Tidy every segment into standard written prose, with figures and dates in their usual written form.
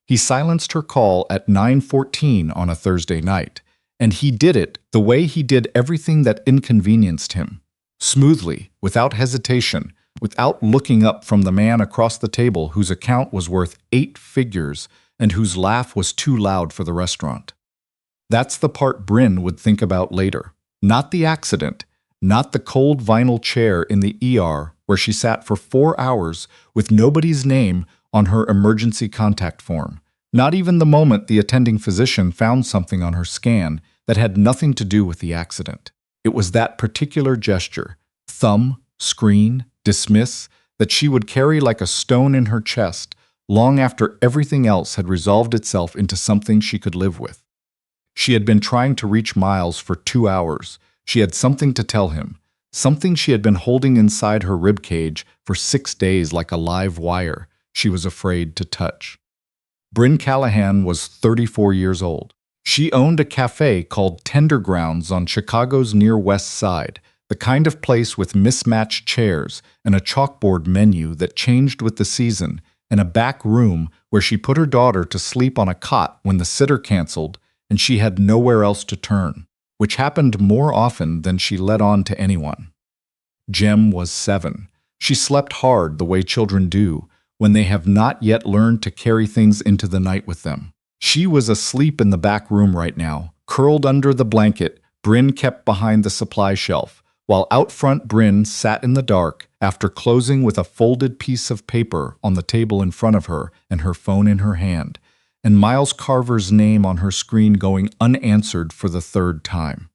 He silenced her call at 9:14 on a Thursday night, and he did it the way he did everything that inconvenienced him. Smoothly, without hesitation, without looking up from the man across the table whose account was worth 8 figures and whose laugh was too loud for the restaurant. That's the part Brynn would think about later. Not the accident, not the cold vinyl chair in the ER where she sat for 4 hours with nobody's name on her emergency contact form. Not even the moment the attending physician found something on her scan that had nothing to do with the accident. It was that particular gesture, thumb, screen, dismiss, that she would carry like a stone in her chest long after everything else had resolved itself into something she could live with. She had been trying to reach Miles for 2 hours. She had something to tell him, something she had been holding inside her ribcage for 6 days like a live wire she was afraid to touch. Brynn Callahan was 34 years old. She owned a cafe called Tender Grounds on Chicago's near West Side, the kind of place with mismatched chairs and a chalkboard menu that changed with the season, and a back room where she put her daughter to sleep on a cot when the sitter canceled and she had nowhere else to turn, which happened more often than she let on to anyone. Jem was 7. She slept hard the way children do when they have not yet learned to carry things into the night with them. She was asleep in the back room right now, curled under the blanket Brynn kept behind the supply shelf, while out front Brynn sat in the dark after closing with a folded piece of paper on the table in front of her and her phone in her hand, and Miles Carver's name on her screen going unanswered for the 3rd time.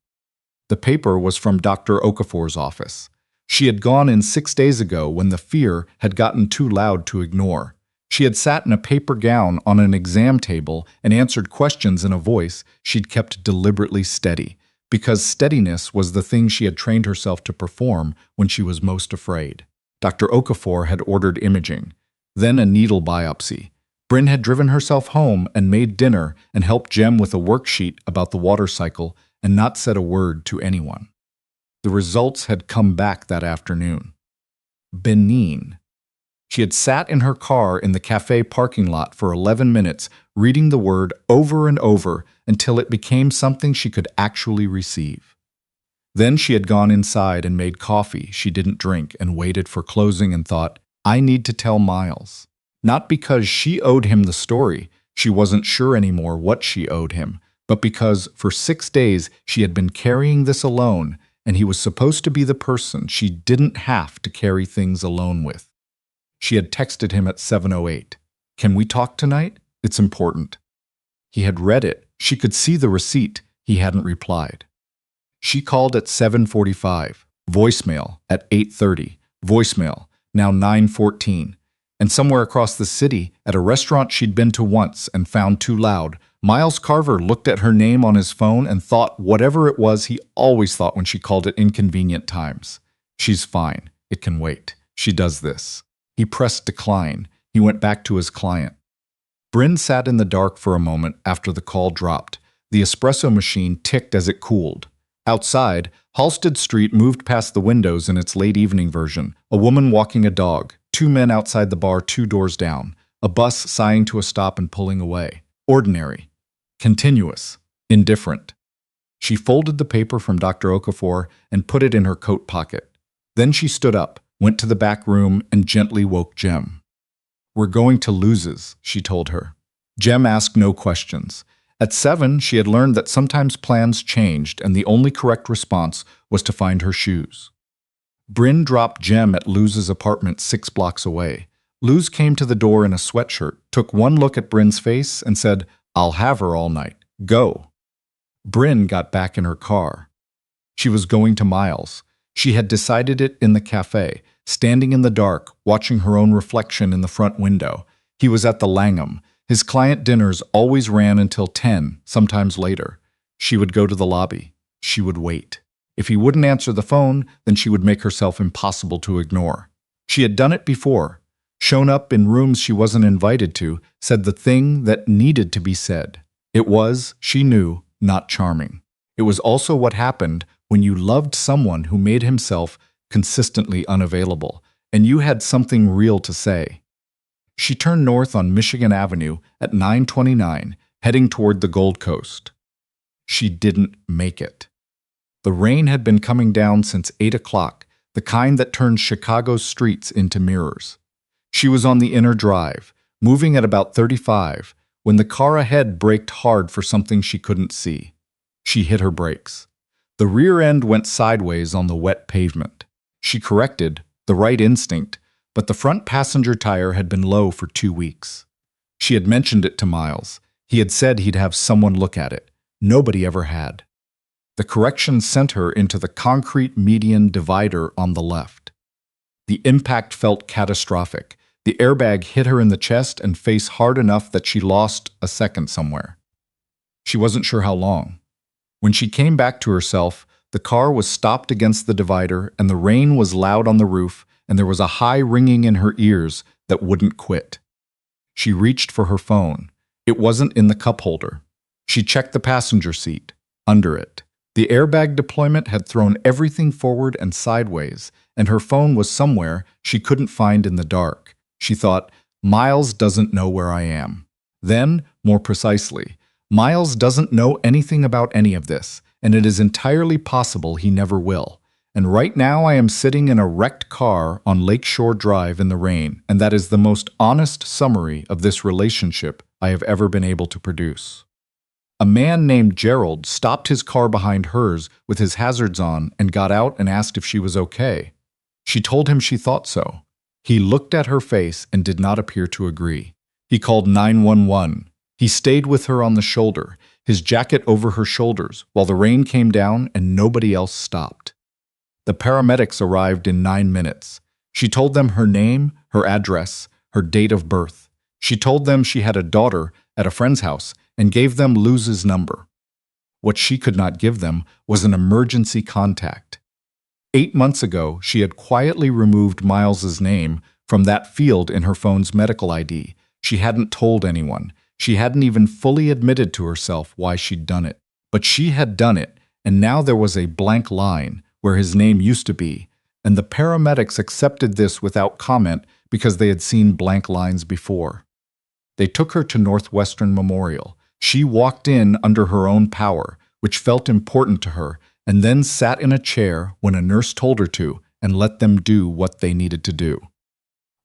The paper was from Dr. Okafor's office. She had gone in 6 days ago when the fear had gotten too loud to ignore. She had sat in a paper gown on an exam table and answered questions in a voice she'd kept deliberately steady, because steadiness was the thing she had trained herself to perform when she was most afraid. Dr. Okafor had ordered imaging, then a needle biopsy. Brynn had driven herself home and made dinner and helped Jem with a worksheet about the water cycle and not said a word to anyone. The results had come back that afternoon. Benign. She had sat in her car in the cafe parking lot for 11 minutes, reading the word over and over until it became something she could actually receive. Then she had gone inside and made coffee she didn't drink and waited for closing and thought, I need to tell Miles. Not because she owed him the story, she wasn't sure anymore what she owed him, but because for 6 days she had been carrying this alone, and he was supposed to be the person she didn't have to carry things alone with. She had texted him at 7:08. Can we talk tonight? It's important. He had read it. She could see the receipt. He hadn't replied. She called at 7:45. Voicemail at 8:30. Voicemail, now 9:14. And somewhere across the city, at a restaurant she'd been to once and found too loud, Miles Carver looked at her name on his phone and thought whatever it was he always thought when she called at inconvenient times. She's fine. It can wait. She does this. He pressed decline. He went back to his client. Brynn sat in the dark for a moment after the call dropped. The espresso machine ticked as it cooled. Outside, Halsted Street moved past the windows in its late evening version, a woman walking a dog, 2 men outside the bar 2 doors down, a bus sighing to a stop and pulling away. Ordinary. Continuous. Indifferent. She folded the paper from Dr. Okafor and put it in her coat pocket. Then she stood up, went to the back room, and gently woke Jem. We're going to Luz's, she told her. Jem asked no questions. At 7, she had learned that sometimes plans changed and the only correct response was to find her shoes. Brynn dropped Jem at Luz's apartment 6 blocks away. Luz came to the door in a sweatshirt, took one look at Brynn's face, and said, I'll have her all night. Go. Brynn got back in her car. She was going to Miles. She had decided it in the cafe, standing in the dark, watching her own reflection in the front window. He was at the Langham. His client dinners always ran until 10, sometimes later. She would go to the lobby. She would wait. If he wouldn't answer the phone, then she would make herself impossible to ignore. She had done it before. Shown up in rooms she wasn't invited to, said the thing that needed to be said. It was, she knew, not charming. It was also what happened when you loved someone who made himself consistently unavailable, and you had something real to say. She turned north on Michigan Avenue at 9:29, heading toward the Gold Coast. She didn't make it. The rain had been coming down since 8 o'clock, the kind that turns Chicago's streets into mirrors. She was on the inner drive, moving at about 35, when the car ahead braked hard for something she couldn't see. She hit her brakes. The rear end went sideways on the wet pavement. She corrected, the right instinct, but the front passenger tire had been low for 2 weeks. She had mentioned it to Miles. He had said he'd have someone look at it. Nobody ever had. The correction sent her into the concrete median divider on the left. The impact felt catastrophic. The airbag hit her in the chest and face hard enough that she lost a second somewhere. She wasn't sure how long. When she came back to herself, the car was stopped against the divider and the rain was loud on the roof and there was a high ringing in her ears that wouldn't quit. She reached for her phone. It wasn't in the cup holder. She checked the passenger seat. Under it. The airbag deployment had thrown everything forward and sideways, and her phone was somewhere she couldn't find in the dark. She thought, Miles doesn't know where I am. Then, more precisely, Miles doesn't know anything about any of this, and it is entirely possible he never will. And right now I am sitting in a wrecked car on Lakeshore Drive in the rain, and that is the most honest summary of this relationship I have ever been able to produce. A man named Gerald stopped his car behind hers with his hazards on and got out and asked if she was okay. She told him she thought so. He looked at her face and did not appear to agree. He called 911. He stayed with her on the shoulder, his jacket over her shoulders, while the rain came down and nobody else stopped. The paramedics arrived in 9 minutes. She told them her name, her address, her date of birth. She told them she had a daughter at a friend's house and gave them Luz's number. What she could not give them was an emergency contact. 8 months ago, she had quietly removed Miles's name from that field in her phone's medical ID. She hadn't told anyone. She hadn't even fully admitted to herself why she'd done it. But she had done it, and now there was a blank line where his name used to be, and the paramedics accepted this without comment because they had seen blank lines before. They took her to Northwestern Memorial. She walked in under her own power, which felt important to her, and then sat in a chair when a nurse told her to and let them do what they needed to do.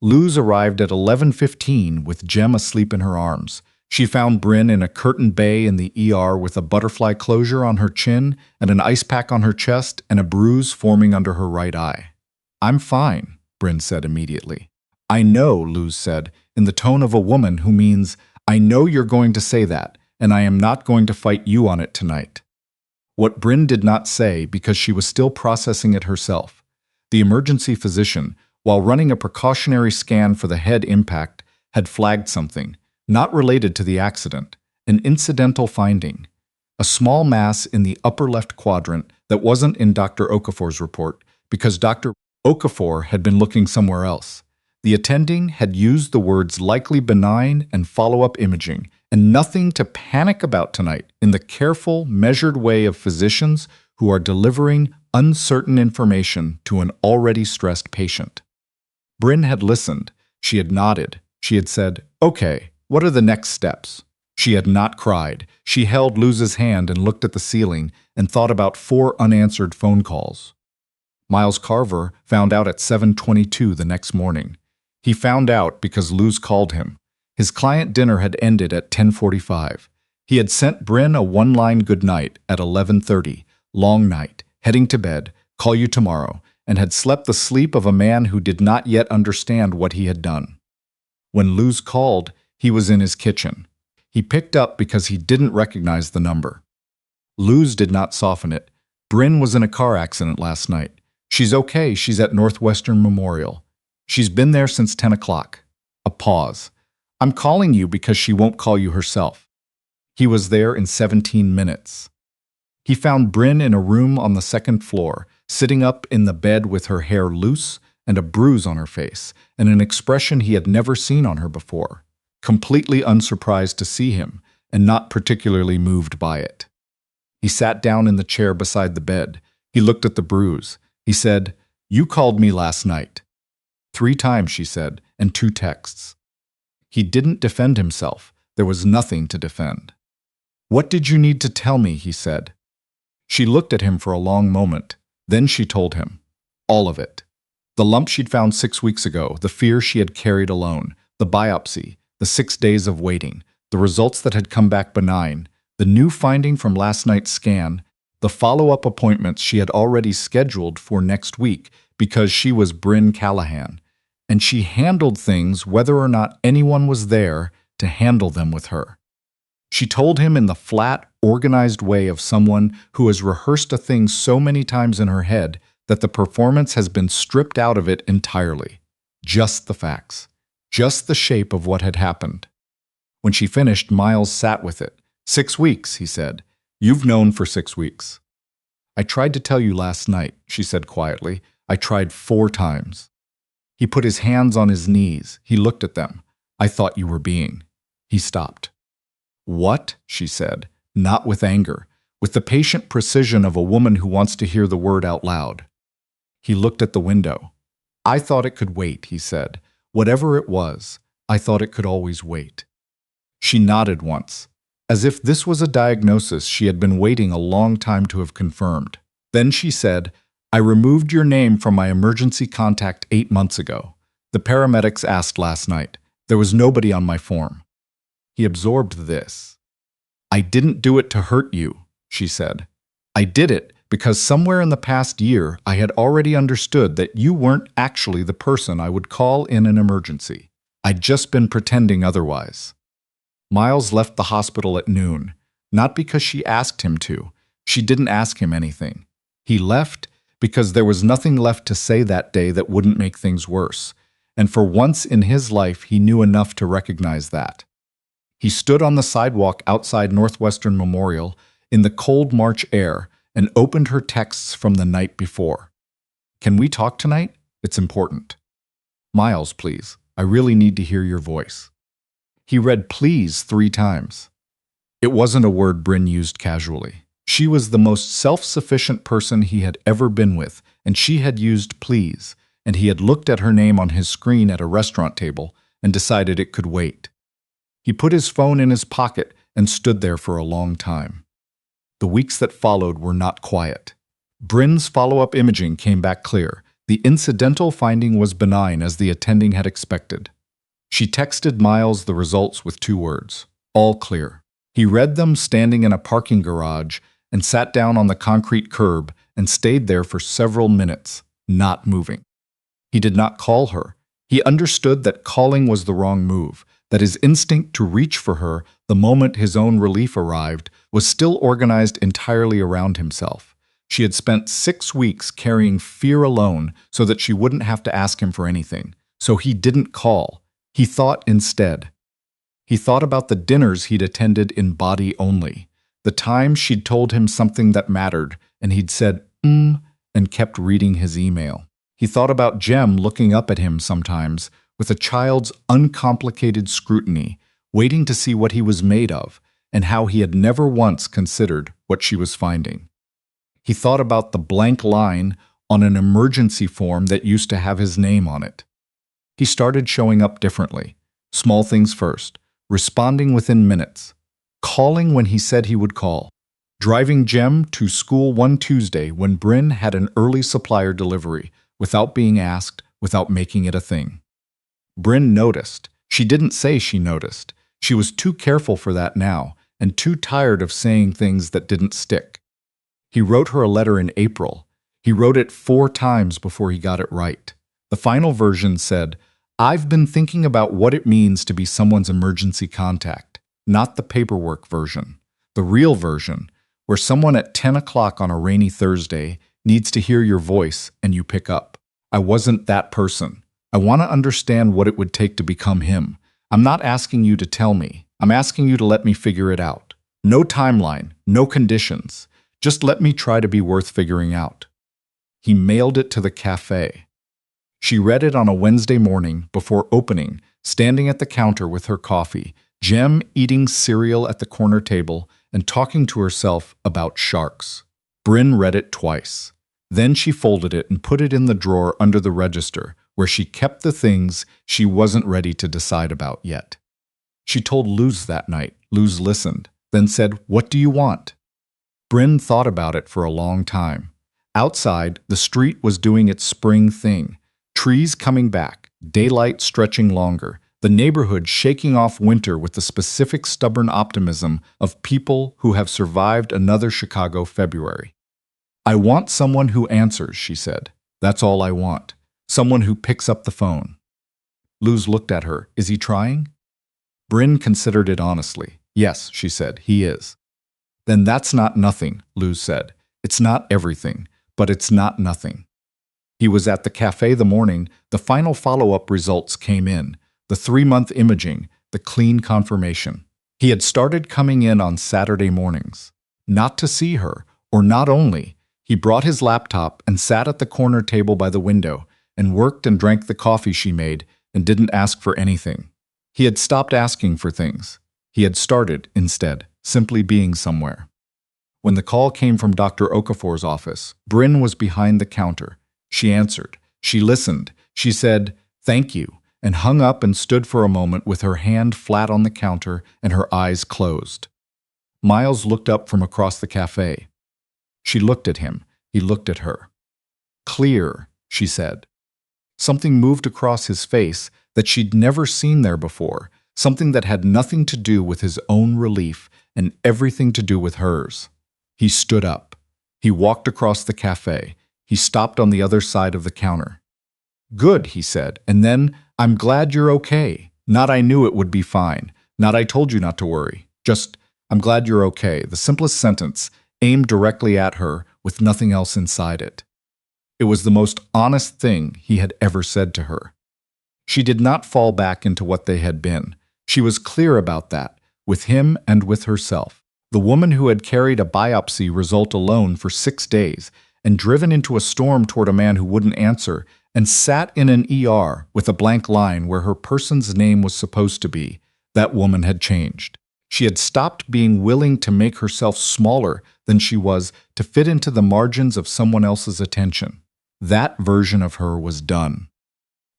Luz arrived at 11:15 with Jem asleep in her arms. She found Brynn in a curtained bay in the ER with a butterfly closure on her chin and an ice pack on her chest and a bruise forming under her right eye. "I'm fine," Brynn said immediately. "I know," Luz said, in the tone of a woman who means, "I know you're going to say that, and I am not going to fight you on it tonight." What Brynn did not say, because she was still processing it herself. The emergency physician, while running a precautionary scan for the head impact, had flagged something, not related to the accident, an incidental finding. A small mass in the upper left quadrant that wasn't in Dr. Okafor's report, because Dr. Okafor had been looking somewhere else. The attending had used the words likely benign and follow-up imaging, and nothing to panic about tonight in the careful, measured way of physicians who are delivering uncertain information to an already stressed patient. Brynn had listened. She had nodded. She had said, "Okay, what are the next steps?" She had not cried. She held Luz's hand and looked at the ceiling and thought about 4 unanswered phone calls. Miles Carver found out at 7:22 the next morning. He found out because Luz called him. His client dinner had ended at 10:45. He had sent Brynn a one-line goodnight at 11:30, long night, heading to bed, call you tomorrow, and had slept the sleep of a man who did not yet understand what he had done. When Luz called, he was in his kitchen. He picked up because he didn't recognize the number. Luz did not soften it. "Brynn was in a car accident last night. She's okay, she's at Northwestern Memorial. She's been there since 10 o'clock. A pause. "I'm calling you because she won't call you herself." He was there in 17 minutes. He found Brynn in a room on the 2nd floor, sitting up in the bed with her hair loose and a bruise on her face, and an expression he had never seen on her before, completely unsurprised to see him, and not particularly moved by it. He sat down in the chair beside the bed. He looked at the bruise. He said, "You called me last night." 3 times, she said, and 2 texts. He didn't defend himself. There was nothing to defend. "What did you need to tell me?" he said. She looked at him for a long moment. Then she told him. All of it. The lump she'd found 6 weeks ago, the fear she had carried alone, the biopsy, the 6 days of waiting, the results that had come back benign, the new finding from last night's scan, the follow-up appointments she had already scheduled for next week because she was Brynn Callahan, and she handled things whether or not anyone was there to handle them with her. She told him in the flat, organized way of someone who has rehearsed a thing so many times in her head that the performance has been stripped out of it entirely. Just the facts. Just the shape of what had happened. When she finished, Miles sat with it. 6 weeks, he said. You've known for 6 weeks. I tried to tell you last night, she said quietly. I tried 4 times. He put his hands on his knees. He looked at them. I thought you were being. He stopped. What? She said, not with anger, with the patient precision of a woman who wants to hear the word out loud. He looked at the window. I thought it could wait, he said. Whatever it was, I thought it could always wait. She nodded once, as if this was a diagnosis she had been waiting a long time to have confirmed. Then she said, I removed your name from my emergency contact 8 months ago. The paramedics asked last night. There was nobody on my form. He absorbed this. I didn't do it to hurt you, she said. I did it because somewhere in the past year I had already understood that you weren't actually the person I would call in an emergency. I'd just been pretending otherwise. Miles left the hospital at noon, not because she asked him to. She didn't ask him anything. He left because there was nothing left to say that day that wouldn't make things worse, and for once in his life he knew enough to recognize that. He stood on the sidewalk outside Northwestern Memorial in the cold March air and opened her texts from the night before. Can we talk tonight? It's important. Miles, please. I really need to hear your voice. He read please 3 times. It wasn't a word Brynn used casually. She was the most self-sufficient person he had ever been with, and she had used please, and he had looked at her name on his screen at a restaurant table and decided it could wait. He put his phone in his pocket and stood there for a long time. The weeks that followed were not quiet. Brynn's follow-up imaging came back clear. The incidental finding was benign as the attending had expected. She texted Miles the results with 2 words, all clear. He read them standing in a parking garage and sat down on the concrete curb and stayed there for several minutes, not moving. He did not call her. He understood that calling was the wrong move, that his instinct to reach for her the moment his own relief arrived was still organized entirely around himself. She had spent 6 weeks carrying fear alone so that she wouldn't have to ask him for anything. So he didn't call. He thought instead. He thought about the dinners he'd attended in body only, the time she'd told him something that mattered, and he'd said, and kept reading his email. He thought about Jem looking up at him sometimes, with a child's uncomplicated scrutiny, waiting to see what he was made of, and how he had never once considered what she was finding. He thought about the blank line on an emergency form that used to have his name on it. He started showing up differently. Small things first, responding within minutes, calling when he said he would call, driving Jem to school one Tuesday when Brynn had an early supplier delivery, without being asked, without making it a thing. Brynn noticed. She didn't say she noticed. She was too careful for that now, and too tired of saying things that didn't stick. He wrote her a letter in April. He wrote it 4 times before he got it right. The final version said, I've been thinking about what it means to be someone's emergency contact, not the paperwork version. The real version, where someone at 10 o'clock on a rainy Thursday needs to hear your voice and you pick up. I wasn't that person. I want to understand what it would take to become him. I'm not asking you to tell me. I'm asking you to let me figure it out. No timeline, no conditions. Just let me try to be worth figuring out. He mailed it to the cafe. She read it on a Wednesday morning before opening, standing at the counter with her coffee, Jem eating cereal at the corner table and talking to herself about sharks. Brynn read it twice. Then she folded it and put it in the drawer under the register, where she kept the things she wasn't ready to decide about yet. She told Luz that night. Luz listened, then said, "What do you want?" Brynn thought about it for a long time. Outside, the street was doing its spring thing. Trees coming back, daylight stretching longer, the neighborhood shaking off winter with the specific stubborn optimism of people who have survived another Chicago February. "I want someone who answers," she said. "That's all I want. Someone who picks up the phone." Luz looked at her. "Is he trying?" Brynn considered it honestly. "Yes," she said, "he is." "Then that's not nothing," Luz said. "It's not everything, but it's not nothing." He was at the cafe the morning the final follow-up results came in, the 3-month imaging, the clean confirmation. He had started coming in on Saturday mornings. Not to see her, or not only. He brought his laptop and sat at the corner table by the window and worked and drank the coffee she made and didn't ask for anything. He had stopped asking for things. He had started, instead, simply being somewhere. When the call came from Dr. Okafor's office, Brynn was behind the counter. She answered. She listened. She said, "Thank you," and hung up and stood for a moment with her hand flat on the counter and her eyes closed. Miles looked up from across the cafe. She looked at him. He looked at her. "Clear," she said. Something moved across his face that she'd never seen there before, something that had nothing to do with his own relief and everything to do with hers. He stood up. He walked across the cafe. He stopped on the other side of the counter. "Good," he said, and then, "I'm glad you're okay. Not I knew it would be fine. Not I told you not to worry. Just, I'm glad you're okay." The simplest sentence, aimed directly at her with nothing else inside it. It was the most honest thing he had ever said to her. She did not fall back into what they had been. She was clear about that, with him and with herself. The woman who had carried a biopsy result alone for 6 days and driven into a storm toward a man who wouldn't answer and sat in an ER with a blank line where her person's name was supposed to be, that woman had changed. She had stopped being willing to make herself smaller than she was to fit into the margins of someone else's attention. That version of her was done.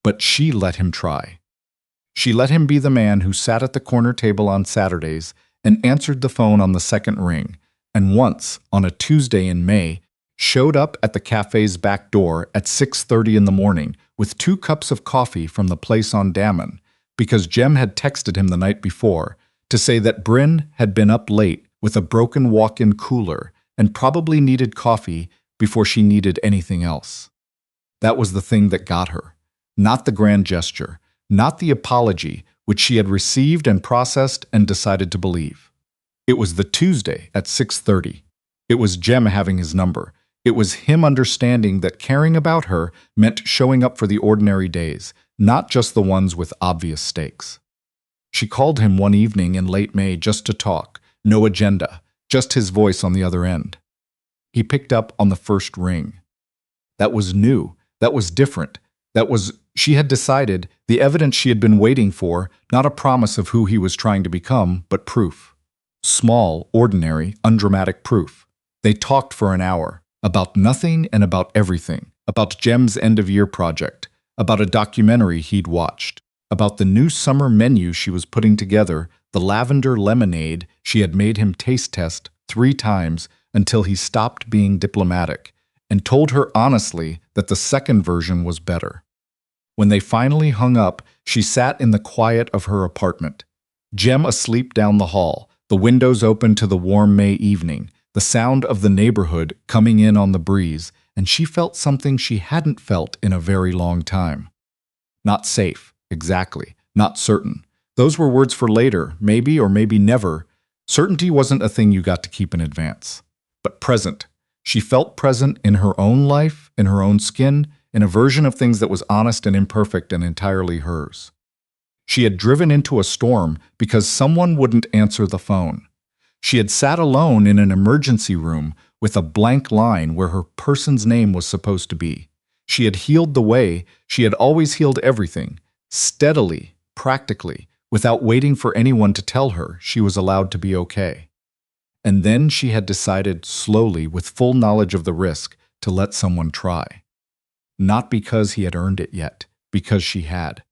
But she let him try. She let him be the man who sat at the corner table on Saturdays and answered the phone on the second ring, and once, on a Tuesday in May, showed up at the cafe's back door at 6:30 in the morning with 2 cups of coffee from the place on Dammon, because Jem had texted him the night before to say that Brynn had been up late with a broken walk-in cooler and probably needed coffee before she needed anything else. That was the thing that got her. Not the grand gesture, not the apology which she had received and processed and decided to believe. It was the Tuesday at 6:30. It was Jem having his number. It was him understanding that caring about her meant showing up for the ordinary days, not just the ones with obvious stakes. She called him one evening in late May just to talk, no agenda, just his voice on the other end. He picked up on the first ring. That was new. That was different. That was, she had decided, the evidence she had been waiting for, not a promise of who he was trying to become, but proof. Small, ordinary, undramatic proof. They talked for an hour, about nothing and about everything, about Jem's end-of-year project, about a documentary he'd watched, about the new summer menu she was putting together, the lavender lemonade she had made him taste test 3 times until he stopped being diplomatic, and told her honestly that the second version was better. When they finally hung up, she sat in the quiet of her apartment. Jem asleep down the hall, the windows open to the warm May evening, the sound of the neighborhood coming in on the breeze, and she felt something she hadn't felt in a very long time. Not safe, exactly, not certain. Those were words for later, maybe or maybe never. Certainty wasn't a thing you got to keep in advance. But present. She felt present in her own life, in her own skin, in a version of things that was honest and imperfect and entirely hers. She had driven into a storm because someone wouldn't answer the phone. She had sat alone in an emergency room with a blank line where her person's name was supposed to be. She had healed the way she had always healed everything, steadily, practically, without waiting for anyone to tell her she was allowed to be okay. And then she had decided slowly, with full knowledge of the risk, to let someone try. Not because he had earned it yet, because she had.